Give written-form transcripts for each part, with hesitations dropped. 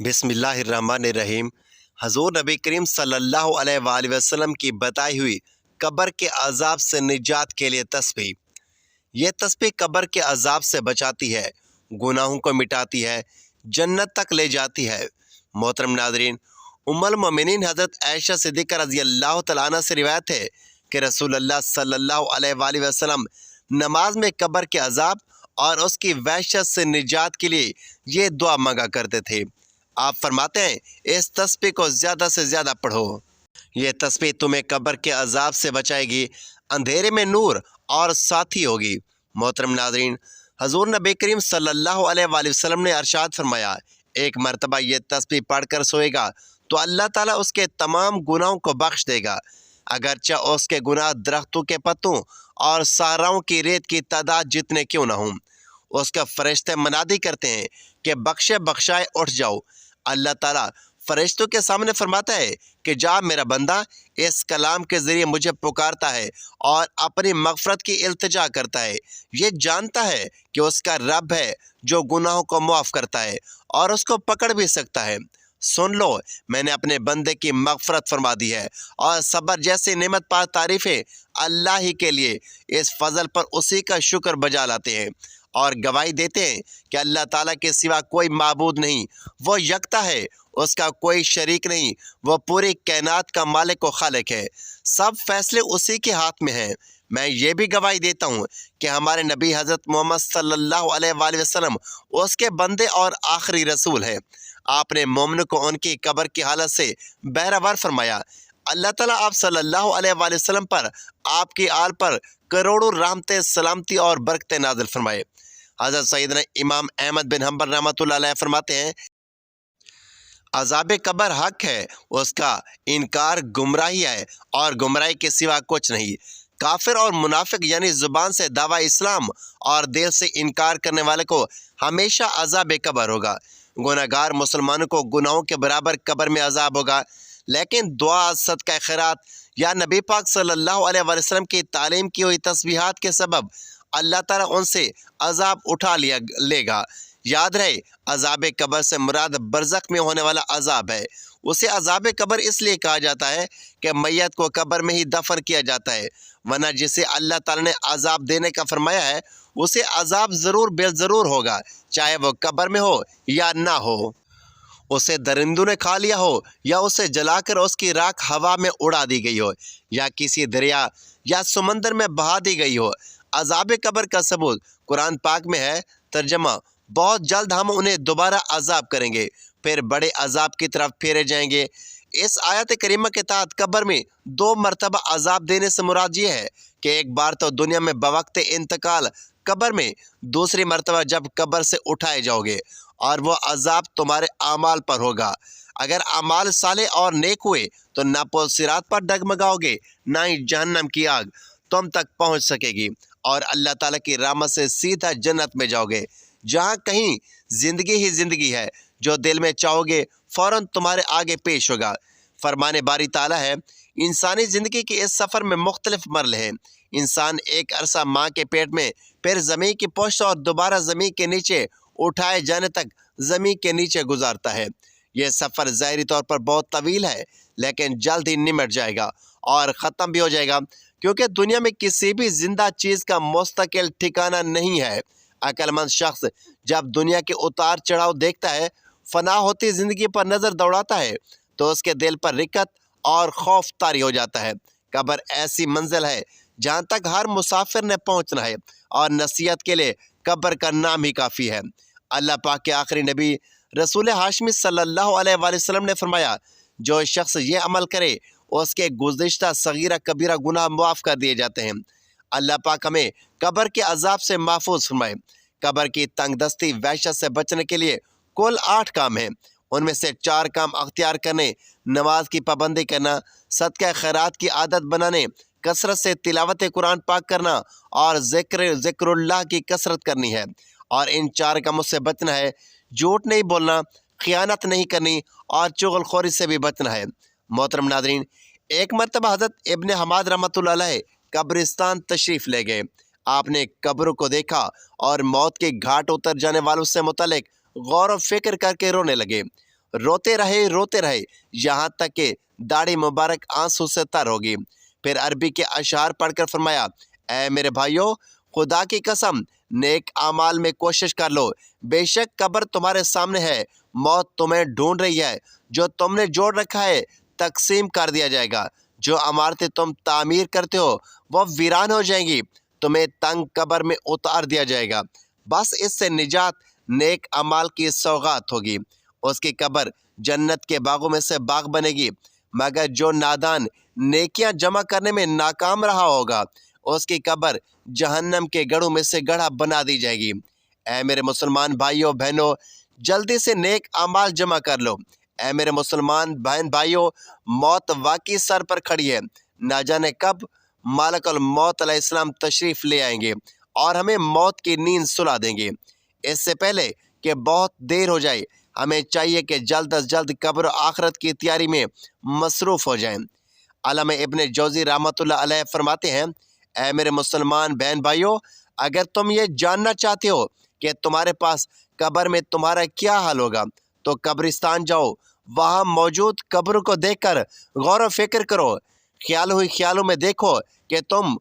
बिस्मिल्लाहिर्रहमानिर्रहीम। हजूर नबी करीम सल्लल्लाहु अलैहि वसल्लम की बताई हुई कब्र के अजाब से निजात के लिए तस्बीह। ये तस्बीह कब्र के अजाब से बचाती है, गुनाहों को मिटाती है, जन्नत तक ले जाती है। मोहतरम नाज़रीन, उम्मुल मोमिनीन हज़रत आयशा सिद्दीक़ा रज़ी अल्लाह तआला अन्हा से रिवायत है कि रसूलुल्लाह सल्लल्लाहु अलैहि वसल्लम नमाज में कब्र के अजाब और उसकी वहशत से निजात के लिए ये दुआ मांगा करते थे। आप फरमाते हैं, इस तस्बीह को ज़्यादा से ज़्यादा पढ़ो। ये तस्बीह तुम्हें कब्र के अजाब से बचाएगी, अंधेरे में नूर और साथी होगी। मोहतरम नाज़रीन, हजूर नबी करीम सल्लल्लाहु अलैहि वसल्लम ने अरशाद फरमाया, एक मरतबा ये तस्बीह पढ़कर सोएगा तो अल्लाह ताला उसके तमाम गुनाहों को बख्श देगा, अगरचे उसके गुनाह दरख्तों के पत्तों और सहराओं की रेत की तादाद जितने क्यों न हों। उसका फरिश्ते मनादी करते हैं कि बख्शे बख्शाए उठ जाओ। अल्लाह ताला फरिश्तों के सामने फरमाता है कि जा मेरा बंदा इस कलाम के ज़रिए मुझे पुकारता है और अपनी मग़फ़रत की इल्तिजा करता है। ये जानता है कि उसका रब है जो गुनाहों को माफ़ करता है और उसको पकड़ भी सकता है। सुन लो, मैंने अपने बंदे की मग़फ़रत फरमा दी है और सब्र जैसी नेमत पार तारीफ़ें अल्लाह ही के लिए। इस फजल पर उसी का शुक्र बजा लाते हैं और गवाही देते हैं कि अल्लाह ताला के सिवा कोई माबूद नहीं, वो यकता है, उसका कोई शरीक नहीं, वो पूरी कायनात का मालिक व खालिक है। सब फैसले उसी के हाथ में हैं। मैं ये भी गवाही देता हूँ कि हमारे नबी हज़रत मोहम्मद सल्लल्लाहु अलैहि वसल्लम उसके बंदे और आखिरी रसूल हैं। आपने मोमिन को उनकी कब्र की हालत से बहरावर फरमाया। अल्लाह ताला आप सल्लल्लाहु अलैहि वसल्लम पर, आपकी आल पर करोड़ों रहमतें, सलामती और बरकतें नाज़िल फरमाए। हज़रत सैयदना इमाम अहमद बिन हम्बल रहमतुल्लाह अलैह फरमाते हैं, अज़ाब कब्र हक है, उसका इनकार गुमराही है और गुमराही के सिवा कुछ नहीं। काफिर और मुनाफिक यानी ज़ुबान से दावा इस्लाम और दिल से इनकार करने वाले को हमेशा अज़ाब कब्र होगा। गुनहगार मुसलमानों को गुनाहों के बराबर कब्र में अज़ाब होगा, लेकिन दुआ, सदका खैरात या नबी पाक सल्लल्लाहु अलैहि वसल्लम की तालीम की हुई तस्बीहात के सबब अल्लाह ताला उनसे अज़ाब उठा लेगा। याद रहे, अज़ाब कब्र से मुराद बरज़ख में होने वाला अज़ाब है। उसे अज़ाब कब्र इसलिए कहा जाता है कि मैयत को कब्र में ही दफन किया जाता है, वरना जिसे अल्लाह ताला ने अज़ाब देने का फरमाया है उसे अज़ाब ज़रूर बेज़रूर होगा, चाहे वो कब्र में हो या ना हो। उसे दरिंदों ने खा लिया हो या उसे जलाकर उसकी राख हवा में उड़ा दी गई हो या किसी दरिया या समंदर में बहा दी गई हो। अज़ाब कब्र का सबूत कुरान पाक में है। तर्जमा, बहुत जल्द हम उन्हें दोबारा अज़ाब करेंगे, फिर बड़े अज़ाब की तरफ फेरे जाएंगे। इस आयत करीमा के तहत कब्र में 2 मरतबा अज़ाब देने से मुराद ये है कि एक बार तो दुनिया में बवक्त इंतकाल कब्र में, दूसरी मरतबा जब कब्र से उठाए जाओगे और वो अज़ाब तुम्हारे आमाल पर होगा। अगर आमाल साले और नेक हुए तो ना पुल सिरात पर डगमगाओगे, ना ही जहन्नम की आग तुम तक पहुंच सकेगी और अल्लाह ताला की रहमत से सीधा जन्नत में जाओगे, जहां कहीं ज़िंदगी ही ज़िंदगी है। जो दिल में चाहोगे फ़ौरन तुम्हारे आगे पेश होगा। फरमाने बारी ताला है, इंसानी ज़िंदगी के इस सफ़र में मुख्तलिफ मरल हैं। इंसान एक अरसा माँ के पेट में, फिर ज़मीन की पोस्ट और दोबारा ज़मीन के नीचे उठाए जाने तक ज़मीन के नीचे गुजारता है। यह सफ़र ज़ाहिरी तौर पर बहुत तवील है, लेकिन जल्द ही निमट जाएगा और ख़त्म भी हो जाएगा, क्योंकि दुनिया में किसी भी जिंदा चीज़ का मुस्तकिल ठिकाना नहीं है। अक्लमंद शख्स जब दुनिया के उतार चढ़ाव देखता है, फना होती ज़िंदगी पर नज़र दौड़ाता है, तो उसके दिल पर रिकत और खौफ तारी हो जाता है। कब्र ऐसी मंजिल है जहाँ तक हर मुसाफिर ने पहुँचना है और नसीहत के लिए कब्र का नाम ही काफ़ी है। अल्लाह पाक के आखिरी नबी रसूल हाशमी सल्लल्लाहु अलैहि वसल्लम ने फरमाया, जो शख्स ये अमल करे उसके गुज़िश्ता सगीरा कबीरा गुनाह मुआफ़ कर दिए जाते हैं। अल्लाह पाक हमें कब्र के अजाब से महफूज फरमाए। कब्र की तंगदस्ती वहशत से बचने के लिए कुल 8 काम हैं। उनमें से 4 काम अख्तियार करने, नमाज की पाबंदी करना, सदका खैरात की आदत बनाने, कसरत से तिलावत कुरान पाक करना और ज़िक्रुल्लाह की कसरत करनी है। और इन 4 कामों से बचना है। झूठ नहीं बोलना, खियानत नहीं करनी और चुगलखोरी से भी बचना है। मोहतरम नाज़रीन, एक मरतबा हज़रत इब्न हमाद रहमतुल्लाह अलैह कब्रिस्तान तशरीफ़ ले गए। आपने कब्रों को देखा और मौत के घाट उतर जाने वालों से मुतल्लिक गौर व फिक्र करके रोने लगे। रोते रहे यहाँ तक कि दाढ़ी मुबारक आंसू से तर होगी। फिर अरबी के अशआर पढ़कर फरमाया, ऐ मेरे भाइयों, खुदा की कसम, नेक आमाल में कोशिश कर लो। बेशक कब्र तुम्हारे सामने है, मौत तुम्हें ढूंढ रही है। जो तुमने जोड़ रखा है तकसीम कर दिया जाएगा। जो इमारतें तुम तामीर करते हो वो वीरान हो जाएंगी। तुम्हें तंग कब्र में उतार दिया जाएगा। बस इससे निजात नेक अमाल की सौगात होगी। उसकी कब्र जन्नत के बागों में से बाग बनेगी। मगर जो नादान नेकियां जमा करने में नाकाम रहा होगा, उसकी कब्र जहन्नम के गढ़ों में से गढ़ा बना दी जाएगी। ऐ मेरे मुसलमान भाइयों बहनों, जल्दी से नेक अमाल जमा कर लो। ऐ मेरे मुसलमान बहन भाइयों, मौत वाकई सर पर खड़ी है। ना जाने कब मालकुल मौत अलैहिस्सलाम तशरीफ ले आएंगे और हमें मौत की नींद सुला देंगे। इससे पहले कि बहुत देर हो जाए, हमें चाहिए कि जल्द अज जल्द कब्र आखरत की तैयारी में मसरूफ़ हो जाएं। अल्लामा इब्न जौज़ी रहमतुल्लाह अलैह फरमाते हैं, ऐ मेरे मुसलमान बहन भाइयों, अगर तुम ये जानना चाहते हो कि तुम्हारे पास कब्र में तुम्हारा क्या हाल होगा, तो कब्रिस्तान जाओ। वहाँ मौजूद कब्र को देखकर गौर व फिक्र करो। ख्यालों में देखो कि तुम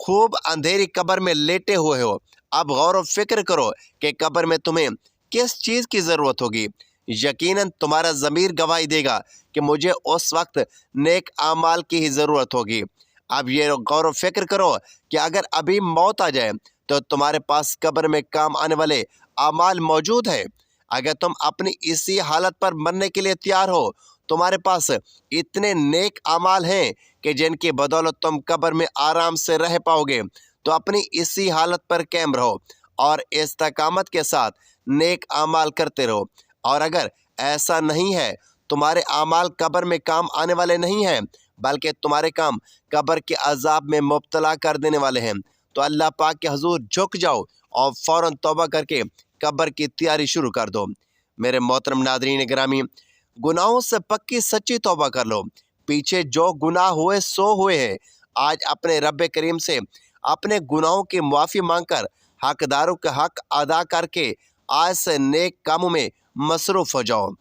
खूब अंधेरी कब्र में लेटे हुए हो। अब गौर व फिक्र करो कि कब्र में तुम्हें किस चीज़ की ज़रूरत होगी। यकीनन तुम्हारा ज़मीर गवाही देगा कि मुझे उस वक्त नेक आमाल की ही ज़रूरत होगी। अब ये गौर व फिक्र करो कि अगर अभी मौत आ जाए तो तुम्हारे पास कब्र में काम आने वाले आमाल मौजूद है। अगर तुम अपनी इसी हालत पर मरने के लिए तैयार हो, तुम्हारे पास इतने नेक आमाल हैं कि जिनकी बदौलत तुम कब्र में आराम से रह पाओगे, तो अपनी इसी हालत पर कायम रहो और इस्तकामत के साथ नेक आमाल करते रहो। और अगर ऐसा नहीं है, तुम्हारे आमाल कब्र में काम आने वाले नहीं हैं, बल्कि तुम्हारे काम कब्र के अजाब में मुब्तला कर देने वाले हैं, तो अल्लाह पाक के हुजूर झुक जाओ और फ़ौरन तौबा करके कब्र की तैयारी शुरू कर दो। मेरे मोहतरम नादरीन गिरामी, गुनाहों से पक्की सच्ची तौबा कर लो। पीछे जो गुनाह हुए सो हुए हैं। आज अपने रब करीम से अपने गुनाहों की माफ़ी मांगकर हकदारों का हक अदा करके आज से नेक कामों में मसरूफ़ हो जाओ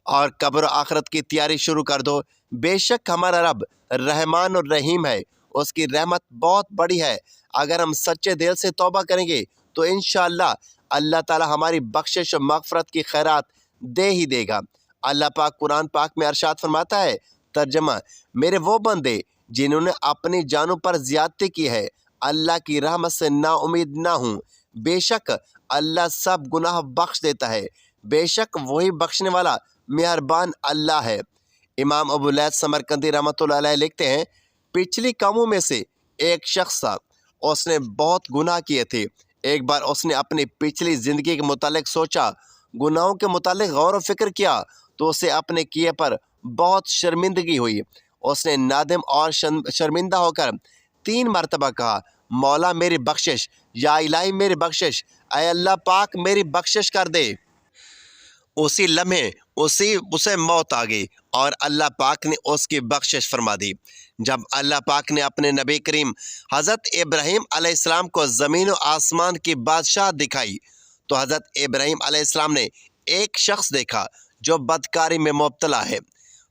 और कब्र आखरत की तैयारी शुरू कर दो। बेशक हमारा रब रहमान और रहीम है, उसकी रहमत बहुत बड़ी है। अगर हम सच्चे दिल से तौबा करेंगे तो इंशाअल्लाह अल्लाह ताला हमारी बख्शिश और मगफरत की खैरात दे ही देगा। अल्लाह पाक कुरान पाक में अरशाद फरमाता है, तर्जमा, मेरे वो बंदे जिन्होंने अपनी जानों पर ज़्यादती की है, अल्लाह की रहमत से नाउमीद ना हूँ। बेशक अल्लाह सब गुनाह बख्श देता है। बेशक वही बख्शने वाला मेहरबान अल्लाह है। इमाम अबू लैथ समरकंदी रहमतुल्लाह अलैह लिखते हैं, पिछली कौमों में से एक शख्स था, उसने बहुत गुनाह किए थे। एक बार उसने अपनी पिछली ज़िंदगी के मुतालिक सोचा, गुनाहों के मुतालिक गौर व फिक्र किया तो उसे अपने किए पर बहुत शर्मिंदगी हुई। उसने नादिम और शर्मिंदा होकर 3 मरतबा कहा, मौला मेरी बख्शिश, या इलाही मेरी बख्शिश, ऐ अल्लाह पाक मेरी बख्शिश कर दे। उसी लम्हे उसे मौत आ गई और अल्लाह पाक ने उसकी बख्शिश फरमा दी। जब अल्लाह पाक ने अपने नबी करीम हज़रत इब्राहीम अलैहिस्सलाम को ज़मीन और आसमान की बादशाह दिखाई, तो हज़रत इब्राहीम अलैहिस्सलाम ने एक शख्स देखा जो बदकारी में मुब्तला है।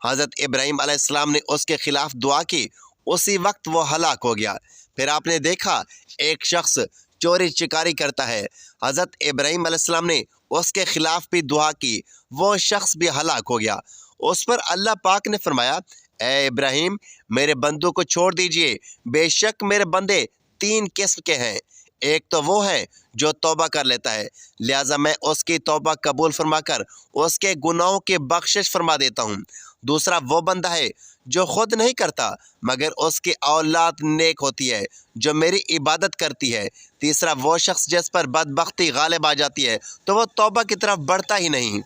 हज़रत इब्राहीम अलैहिस्सलाम ने उसके ख़िलाफ़ दुआ की। उसी वक्त वो हलाक हो गया। फिर आपने देखा एक शख्स चोरी चिकारी करता है। हज़रत इब्राहीम अलैहिस्सलाम ने उसके ख़िलाफ़ भी दुआ की, वो शख्स भी हलाक हो गया। उस पर अल्लाह पाक ने फरमाया, ए इब्राहीम, मेरे बंदों को छोड़ दीजिए। बेशक मेरे बंदे 3 किस्म के हैं। एक तो वो है जो तौबा कर लेता है, लिहाजा मैं उसकी तौबा कबूल फरमाकर उसके गुनाहों की बख्शिश फरमा देता हूँ। दूसरा वो बंदा है जो खुद नहीं करता मगर उसकी औलाद नेक होती है, जो मेरी इबादत करती है। तीसरा वो शख्स जिस पर बदबख्ती गालिब आ जाती है तो वह तौबा की तरफ बढ़ता ही नहीं।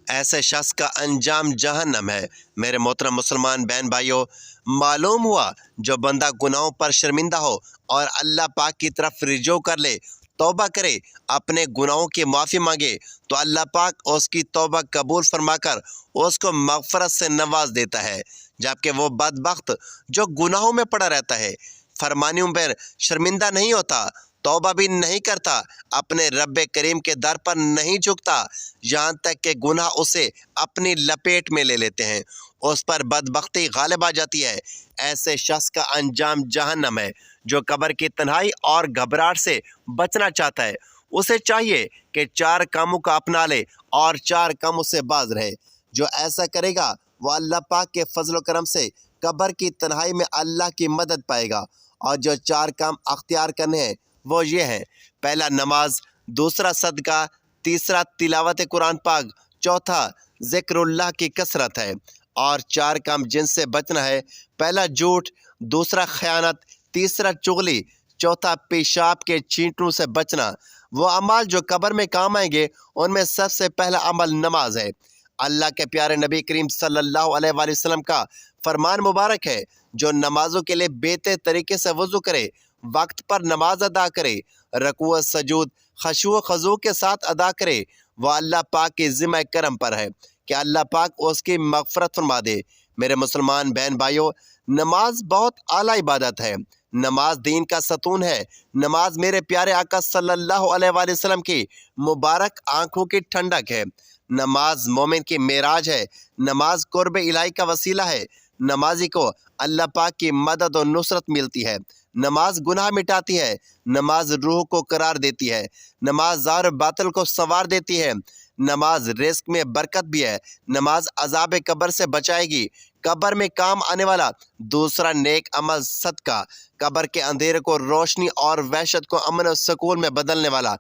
ऐसे शख्स का अंजाम जहन्नम है। मेरे मोहतरम मुसलमान बहन भाइयों, मालूम हुआ जो बंदा गुनाहों पर शर्मिंदा हो और अल्लाह पाक की तरफ रिजू कर ले, तौबा करे, अपने गुनाहों की माफ़ी मांगे, तो अल्लाह पाक उसकी तौबा कबूल फरमाकर उसको मगफरत से नवाज देता है। जबकि वो बदबख्त जो गुनाहों में पड़ा रहता है, फरमानियों पर शर्मिंदा नहीं होता, तौबा भी नहीं करता, अपने रब करीम के दर पर नहीं झुकता, यहाँ तक कि गुनाह उसे अपनी लपेट में ले लेते हैं, उस पर बदबख्ती गालिब आ जाती है। ऐसे शख्स का अंजाम जहन्नम है। जो कब्र की तन्हाई और घबराहट से बचना चाहता है, उसे चाहिए कि 4 कामों का अपना ले और 4 कामों से बाज रहे। जो ऐसा करेगा वो अल्लाह पाक के फजल करम से कब्र की तन्हाई में अल्लाह की मदद पाएगा। और जो 4 काम अख्तियार करने हैं वो ये हैं: पहला नमाज, दूसरा सदका, तीसरा तिलावत कुरान पाक, चौथा ज़िक्रुल्लाह की कसरत है। और 4 काम जिनसे बचना है: पहला झूठ, दूसरा खयानत, तीसरा चुगली, चौथा पेशाब के छींटों से बचना। वो अमाल जो कब्र में काम आएंगे उनमें सबसे पहला अमल नमाज है। अल्लाह के प्यारे नबी करीम सल्लल्लाहु अलैहि वसल्लम का फरमान मुबारक है, जो नमाजों के लिए बेहतर तरीके से वज़ू करे, वक्त पर नमाज अदा करे, रकूअ सजूद खशू खजू के साथ अदा करे, वह अल्लाह पाक की ज़िम्मा करम पर है कि अल्लाह पाक उसकी मग़फ़रत फरमा दे। मेरे मुसलमान बहन भाइयों, नमाज बहुत आला इबादत है। नमाज दीन का सतून है। नमाज मेरे प्यारे आका सल्लल्लाहु अलैहि वसल्लम की मुबारक आँखों की ठंडक है। नमाज मोमिन की मेराज है। नमाज कुर्ब इलाही का वसीला है। नमाजी को अल्लाह पाक की मदद और नुसरत मिलती है। नमाज गुनाह मिटाती है। नमाज रूह को करार देती है। नमाज ज़ाहिर बातिल को संवार देती है। नमाज रिस्क में बरकत भी है। नमाज अज़ाब कब्र से बचाएगी। कब्र में काम आने वाला दूसरा नेक अमल सदका, कब्र के अंधेरे को रोशनी और वहशत को अमन और सुकून में बदलने वाला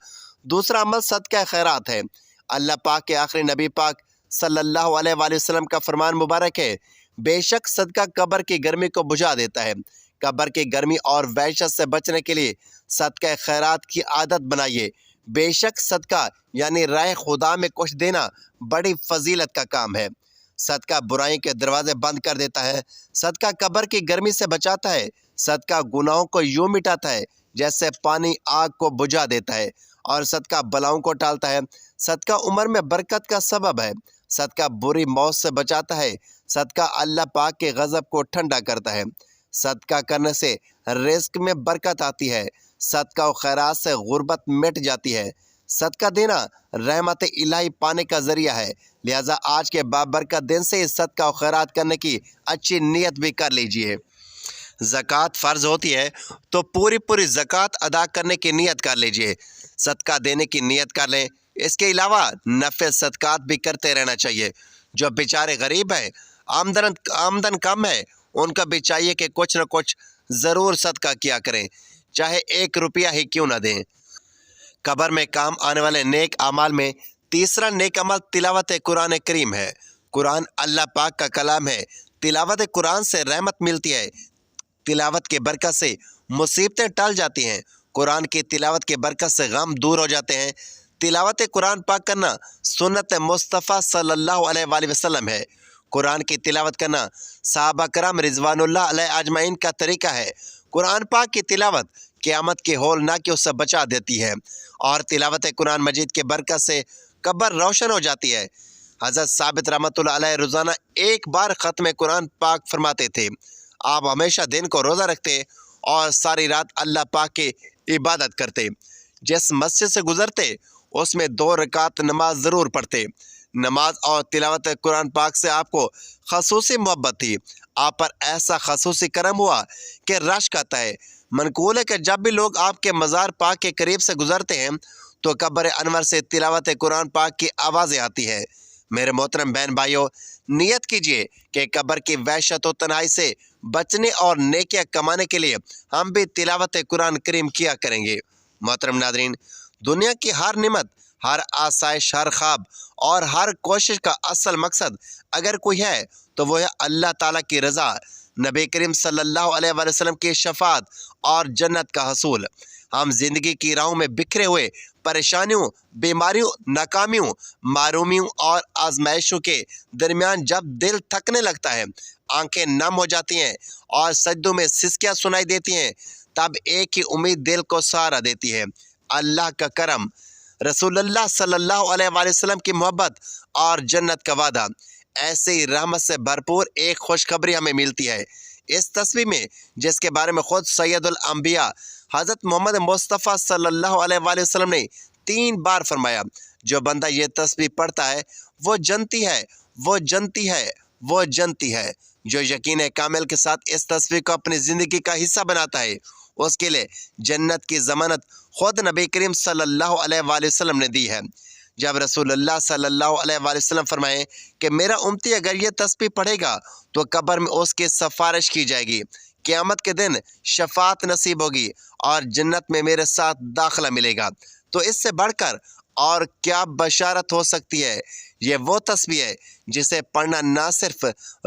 दूसरा अमल सदका खैरात है। अल्लाह पाक के आखिरी नबी पाक सल्लल्लाहु अलैहि वसल्लम का फरमान मुबारक है, बेशक सदका कब्र की गर्मी को बुझा देता है। कब्र की गर्मी और वहशत से बचने के लिए सदका खैरात की आदत बनाइए। बेशक सदका यानी राह खुदा में कुछ देना बड़ी फजीलत का काम है। सदका बुराई के दरवाजे बंद कर देता है। सदका कब्र की गर्मी से बचाता है। सदका गुनाहों को यूं मिटाता है जैसे पानी आग को बुझा देता है। और सदका बलाओं को टालता है। सदका उम्र में बरकत का सबब है। सदका बुरी मौत से बचाता है। सदका अल्लाह पाक के गज़ब को ठंडा करता है। सदका करने से रिज़्क में बरकत आती है। सदका और खैरात से गुर्बत मिट जाती है। सदका देना रहमत इलाही पाने का ज़रिया है। लिहाजा आज के बाबरकत दिन से सदका और खैरात करने की अच्छी नीयत भी कर लीजिए। ज़कात फ़र्ज़ होती है तो पूरी ज़कात अदा करने की नीयत कर लीजिए। सदका देने की नीयत कर लें। इसके अलावा नफ़िल सदकात भी करते रहना चाहिए। जो बेचारे गरीब हैं, आमदन कम है, उनका भी चाहिए कि कुछ न कुछ ज़रूर सदका किया करें, चाहे 1 रुपया ही क्यों ना दें। कब्र में काम आने वाले नेक अमाल में तीसरा नेक अमल तिलावत कुरान करीम है। कुरान अल्लाह पाक का कलाम है। तिलावत कुरान से रहमत मिलती है। तिलावत के बरकत से मुसीबतें टल जाती हैं। कुरान की तिलावत के बरकत से गम दूर हो जाते हैं। तिलावत कुरान पाक करना सुन्नत मुस्तफ़ा सल्लल्लाहु अलैहि वसल्लम है। कुरान की तिलावत करना सहाबा करम रिज़वानुल्लाह अलैहि अजमईन का तरीका है। कुरान पाक की तिलावत क़यामत के हौलनाकियों से बचा देती है। और तिलावत कुरान मजीद के बरकत से कब्र रोशन हो जाती है। हज़रत साबित रहमतुल्लाह अलैह रोज़ाना 1 बार ख़त्म कुरान पाक फरमाते थे। आप हमेशा दिन को रोज़ा रखते और सारी रात अल्लाह पाक की इबादत करते। जिस मस्जिद से गुज़रते उसमें 2 रकात नमाज ज़रूर पढ़ते। नमाज और तिलावत कुरान पाक से आपको खसूसी मोहब्बत थी। आप पर ऐसा खसूसी करम हुआ कि रश कहता है। मनकूल है कि जब भी लोग आपके मज़ार पाक के करीब से गुज़रते हैं तो कब्र अनवर से तिलावत कुरान पाक की आवाज़ें आती हैं। मेरे मोहतरम बहन भाइयों, नियत कीजिए कि कब्र की वहशत और तन्हाई से बचने और नेकियां कमाने के लिए हम भी तिलावत कुरान करीम किया करेंगे। मोहतरम नादरीन, दुनिया की हर निमत, हर आसाइश, हर ख्वाब और हर कोशिश का असल मकसद अगर कोई है तो वो है अल्लाह ताला की रज़ा, नबी करीम सल्लल्लाहु अलैहि वसल्लम की शफात और जन्नत का हसूल। हम जिंदगी की राहों में बिखरे हुए परेशानियों, बीमारियों, नाकामियों, मारूमियों और आजमाइशों के दरमियान जब दिल थकने लगता है, आंखें नम हो जाती हैं और सजदों में सिसकियाँ सुनाई देती हैं, तब एक ही उम्मीद दिल को सहारा देती है, अल्लाह का करम, रसूलुल्लाह सल्लल्लाहु अलैहि वसल्लम की मोहब्बत और जन्नत का वादा। ऐसे ही रहमत से भरपूर एक खुशखबरी हमें मिलती है। اس تسبیح میں جس کے بارے میں خود سید الانبیاء حضرت محمد مصطفیٰ صلی اللہ علیہ وآلہ وسلم نے 3 بار فرمایا، جو بندہ یہ تسبیح پڑھتا ہے وہ جنتی ہے، وہ جنتی ہے، وہ جنتی ہے۔ جو یقین کامل کے ساتھ اس تسبیح کو اپنی زندگی کا حصہ بناتا ہے، اس کے لیے جنت کی ضمانت خود نبی کریم صلی اللہ علیہ وآلہ وسلم نے دی ہے۔ جب رسول اللہ صلی اللہ علیہ وآلہ وسلم فرمائے کہ میرا امتی اگر یہ تسبیح پڑھے گا تو قبر میں اس کی سفارش کی جائے گی، قیامت کے دن شفاعت نصیب ہوگی اور جنت میں میرے ساتھ داخلہ ملے گا، تو اس سے بڑھ کر اور کیا بشارت ہو سکتی ہے۔ یہ وہ تسبیح ہے جسے پڑھنا نہ صرف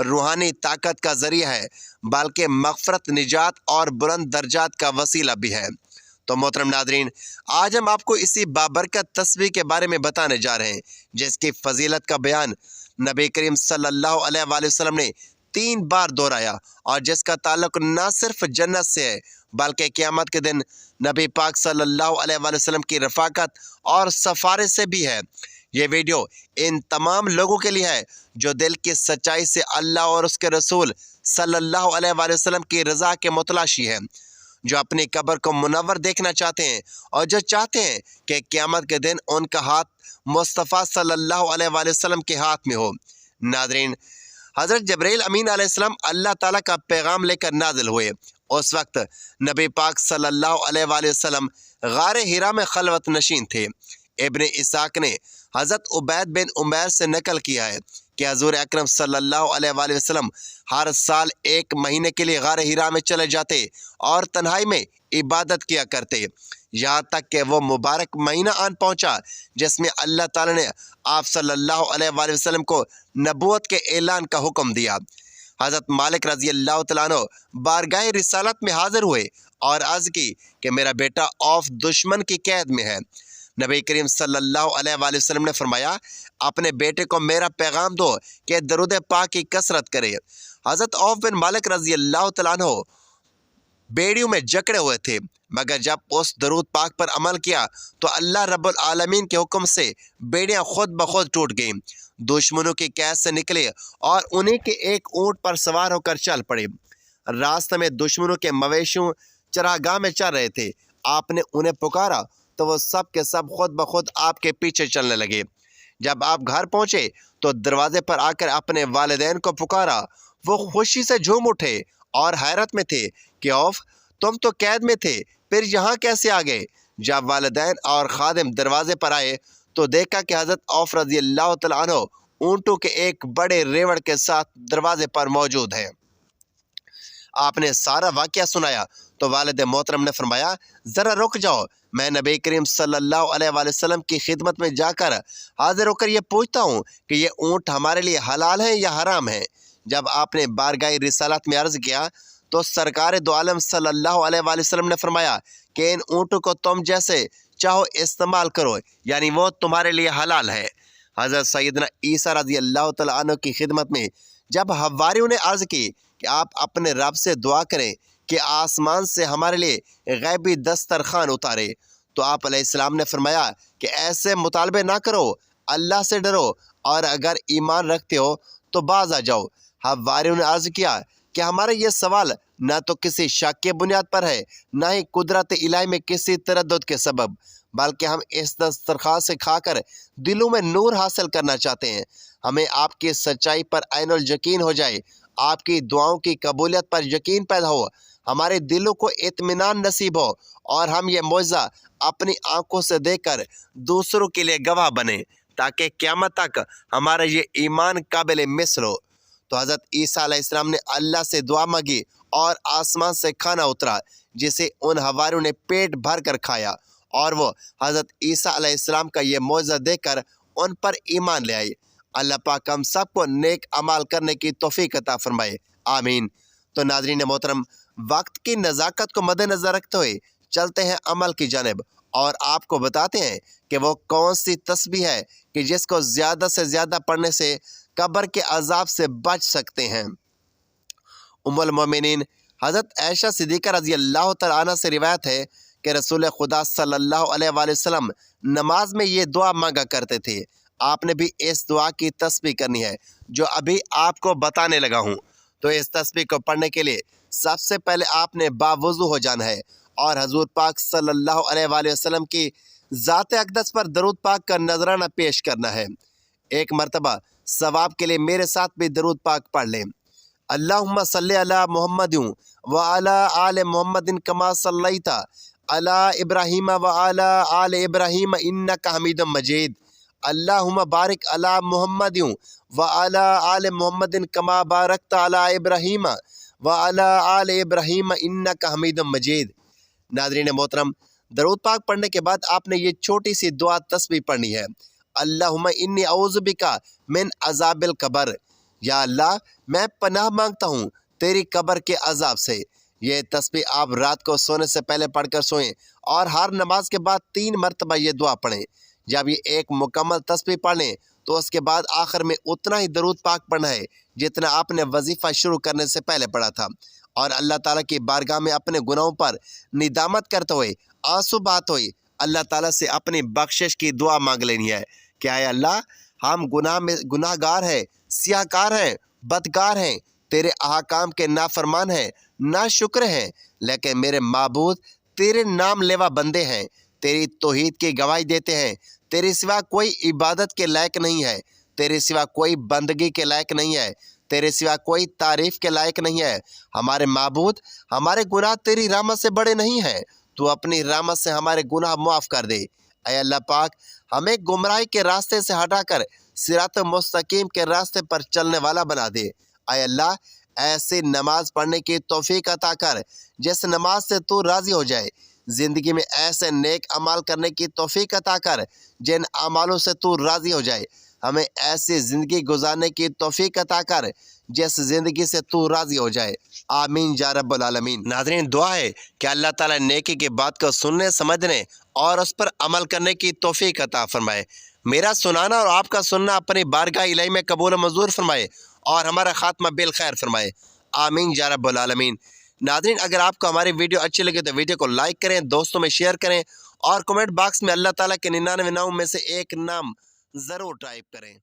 روحانی طاقت کا ذریعہ ہے بلکہ مغفرت، نجات اور بلند درجات کا وسیلہ بھی ہے۔ تو محترم ناظرین، آج ہم آپ کو اسی بابرکت تسبیح کے بارے میں بتانے جا رہے ہیں جس کی فضیلت کا بیان نبی کریم صلی اللہ علیہ وآلہ وسلم نے 3 بار دہرایا اور جس کا تعلق نہ صرف جنت سے ہے بلکہ قیامت کے دن نبی پاک صلی اللہ علیہ وآلہ وسلم کی رفاقت اور سفارش سے بھی ہے۔ یہ ویڈیو ان تمام لوگوں کے لیے ہے جو دل کی سچائی سے اللہ اور اس کے رسول صلی اللہ علیہ وآلہ وسلم کی رضا کے متلاشی ہیں، جو اپنی قبر کو منور دیکھنا چاہتے ہیں اور جو چاہتے ہیں کہ قیامت کے دن ان کا ہاتھ مصطفیٰ صلی اللہ علیہ وآلہ وسلم کے ہاتھ میں ہو۔ ناظرین، حضرت جبرائیل امین علیہ السلام اللہ تعالیٰ کا پیغام لے کر نازل ہوئے۔ اس وقت نبی پاک صلی اللہ علیہ وآلہ وسلم غار حرا میں خلوت نشین تھے۔ ابن اسحاق نے حضرت عبید بن عمیر سے نقل کیا ہے کہ حضور اکرم صلی اللہ علیہ وآلہ وسلم ہر سال 1 مہینے کے لیے غار حرا میں چلے جاتے اور تنہائی میں عبادت کیا کرتے، یہاں تک کہ وہ مبارک مہینہ آن پہنچا جس میں اللہ تعالی نے آپ صلی اللہ علیہ وآلہ وسلم کو نبوت کے اعلان کا حکم دیا۔ حضرت مالک رضی اللہ تعالیٰ عنہ بارگاہ رسالت میں حاضر ہوئے اور عرض کی کہ میرا بیٹا عوف دشمن کی قید میں ہے۔ نبی کریم صلی اللہ علیہ وآلہ وسلم نے فرمایا، اپنے بیٹے کو میرا پیغام دو کہ درود پاک کی کثرت کرے۔ حضرت عوف بن مالک رضی اللہ تعالیٰ عنہ بیڑیوں میں جکڑے ہوئے تھے، مگر جب اس درود پاک پر عمل کیا تو اللہ رب العالمین کے حکم سے بیڑیاں خود بخود ٹوٹ گئیں، دشمنوں کی قید سے نکلے اور انہیں کے ایک اونٹ پر سوار ہو کر چل پڑے۔ راستے میں دشمنوں کے مویشیوں چراگاہ میں چل رہے تھے، آپ نے انہیں پکارا تو وہ سب کے سب خود بخود آپ کے پیچھے چلنے لگے۔ جب آپ گھر پہنچے تو دروازے پر آ کر اپنے والدین کو پکارا، وہ خوشی سے جھوم اٹھے اور حیرت میں تھے کہ عوف، تم تو قید میں تھے، پھر یہاں کیسے آ گئے؟ جب والدین اور خادم دروازے پر آئے تو دیکھا کہ حضرت عوف رضی اللہ تعالیٰ عنہ اونٹوں کے ایک بڑے ریوڑ کے ساتھ دروازے پر موجود ہیں۔ آپ نے سارا واقعہ سنایا تو والد محترم نے فرمایا، ذرا رک جاؤ، میں نبی کریم صلی اللہ علیہ وآلہ وسلم کی خدمت میں جا کر حاضر ہو کر یہ پوچھتا ہوں کہ یہ اونٹ ہمارے لیے حلال ہیں یا حرام ہیں۔ جب آپ نے بارگاہ رسالت میں عرض کیا تو سرکار دو عالم صلی اللہ علیہ وآلہ وسلم نے فرمایا کہ ان اونٹوں کو تم جیسے چاہو استعمال کرو، یعنی وہ تمہارے لیے حلال ہے۔ حضرت سیدنا عیسیٰ رضی اللہ تعالیٰ عنہ کی خدمت میں جب حواریوں نے عرض کی کہ آپ اپنے رب سے دعا کریں کہ آسمان سے ہمارے لیے غیبی دسترخوان اتارے، تو آپ علیہ السلام نے فرمایا کہ ایسے مطالبے نہ کرو، اللہ سے ڈرو اور اگر ایمان رکھتے ہو تو باز آ جاؤ۔ حواریوں نے عرض کیا کہ ہمارا یہ سوال نہ تو کسی شک کی بنیاد پر ہے، نہ ہی قدرت الہی میں کسی تردد کے سبب، بلکہ ہم اس دسترخوان سے کھا کر دلوں میں نور حاصل کرنا چاہتے ہیں۔ ہمیں آپ کی سچائی پر عین الیقین ہو جائے، آپ کی دعاؤں کی قبولیت پر یقین پیدا ہو، ہمارے دلوں کو اطمینان نصیب ہو اور ہم یہ معجزہ اپنی آنکھوں سے دیکھ کر دوسروں کے لیے گواہ بنیں تاکہ قیامت تک ہمارا یہ ایمان قابل مثل ہو۔ تو حضرت عیسیٰ علیہ السلام نے اللہ سے دعا مانگی اور آسمان سے کھانا اترا جسے ان حواریوں نے پیٹ بھر کر کھایا اور وہ حضرت عیسیٰ علیہ السلام کا یہ معجزہ دیکھ کر ان پر ایمان لے آئے۔ اللہ پاک ہم سب کو نیک عمل کرنے کی توفیق عطا فرمائے، آمین۔ تو ناظرین محترم، وقت کی نزاکت کو مد نظر رکھتے ہوئے چلتے ہیں عمل کی جانب اور آپ کو بتاتے ہیں کہ وہ کون سی تسبیح ہے کہ جس کو زیادہ سے زیادہ پڑھنے سے قبر کے عذاب سے بچ سکتے ہیں۔ ام المومنین حضرت عائشہ صدیقہ رضی اللہ تعالیٰ عنہ سے روایت ہے کہ رسول خدا صلی اللہ علیہ وآلہ وسلم نماز میں یہ دعا مانگا کرتے تھے۔ آپ نے بھی اس دعا کی تسبیح کرنی ہے جو ابھی آپ کو بتانے لگا ہوں۔ تو اس تسبیح کو پڑھنے کے لیے سب سے پہلے آپ نے باوضو ہو جانا ہے اور حضور پاک صلی اللہ علیہ وآلہ وسلم کی ذات اقدس پر درود پاک کا نذرانہ پیش کرنا ہے۔ ایک مرتبہ ثواب کے لیے میرے ساتھ بھی درود پاک پڑھ لیں۔ اللہم صلی علی محمد وعلی آل محمد کما صلیت علی ابراہیم وعلی آل ابراہیم انک حمید مجید۔ اللہم بارک علی محمد وعلی آل محمد کما بارکت علی ابراہیم وعلی آل ابراہیم انک حمید مجید۔ ناظرین محترم، درود پاک پڑھنے کے بعد آپ نے یہ چھوٹی سی دعا تسبیح پڑھنی ہے۔ اللہم انی اعوذ بک من عذاب القبر، یا اللہ میں پناہ مانگتا ہوں تیری قبر کے عذاب سے۔ یہ تسبیح آپ رات کو سونے سے پہلے پڑھ کر سوئیں اور ہر نماز کے بعد 3 مرتبہ یہ دعا پڑھیں۔ جب یہ ایک مکمل تسبیح پڑھ لیں تو اس کے بعد آخر میں اتنا ہی درود پاک پڑھنا ہے جتنا آپ نے وظیفہ شروع کرنے سے پہلے پڑھا تھا، اور اللہ تعالیٰ کی بارگاہ میں اپنے گناہوں پر ندامت کرتے ہوئے، آنسو بہاتے ہوئے اللہ تعالیٰ سے اپنی بخشش کی دعا مانگ لینی ہے کہ اے اللہ، ہم گناہ گار ہیں، سیاہ کار ہیں، بدکار ہیں، تیرے احکام کے نافرمان ہیں، ناشکر ہیں، لیکن میرے معبود تیرے نام لیوا بندے ہیں، تیری توحید کی گواہی دیتے ہیں، تیرے سوا کوئی عبادت کے لائق نہیں ہے، تیرے سوا کوئی بندگی کے لائق نہیں ہے، تیرے سوا کوئی تعریف کے لائق نہیں ہے۔ ہمارے معبود، ہمارے گناہ تیری رحمت سے بڑے نہیں ہیں، تو اپنی رحمت سے ہمارے گناہ معاف کر دے۔ اے اللہ پاک، ہمیں گمراہی کے راستے سے ہٹا کر صراط مستقیم کے راستے پر چلنے والا بنا دے۔ اے اللہ، ایسی نماز پڑھنے کی توفیق عطا کر جس نماز سے تو راضی ہو جائے۔ زندگی میں ایسے نیک اعمال کرنے کی توفیق عطا کر جن اعمالوں سے تو راضی ہو جائے۔ ہمیں ایسی زندگی گزارنے کی توفیق عطا کر جس زندگی سے تو راضی ہو جائے۔ آمین یا رب العالمین۔ ناظرین، دعا ہے کہ اللہ تعالیٰ نیکی کی بات کو سننے، سمجھنے اور اس پر عمل کرنے کی توفیق عطا فرمائے۔ میرا سنانا اور آپ کا سننا اپنی بارگاہ الہی میں قبول و منظور فرمائے اور ہمارا خاتمہ بالخیر فرمائے۔ آمین یا رب العالمین۔ ناظرین، اگر آپ کو ہماری ویڈیو اچھی لگے تو ویڈیو کو لائک کریں، دوستوں میں شیئر کریں اور کمنٹ باکس میں اللہ تعالیٰ کے 99 ناموں میں سے ایک نام ضرور ٹائپ کریں۔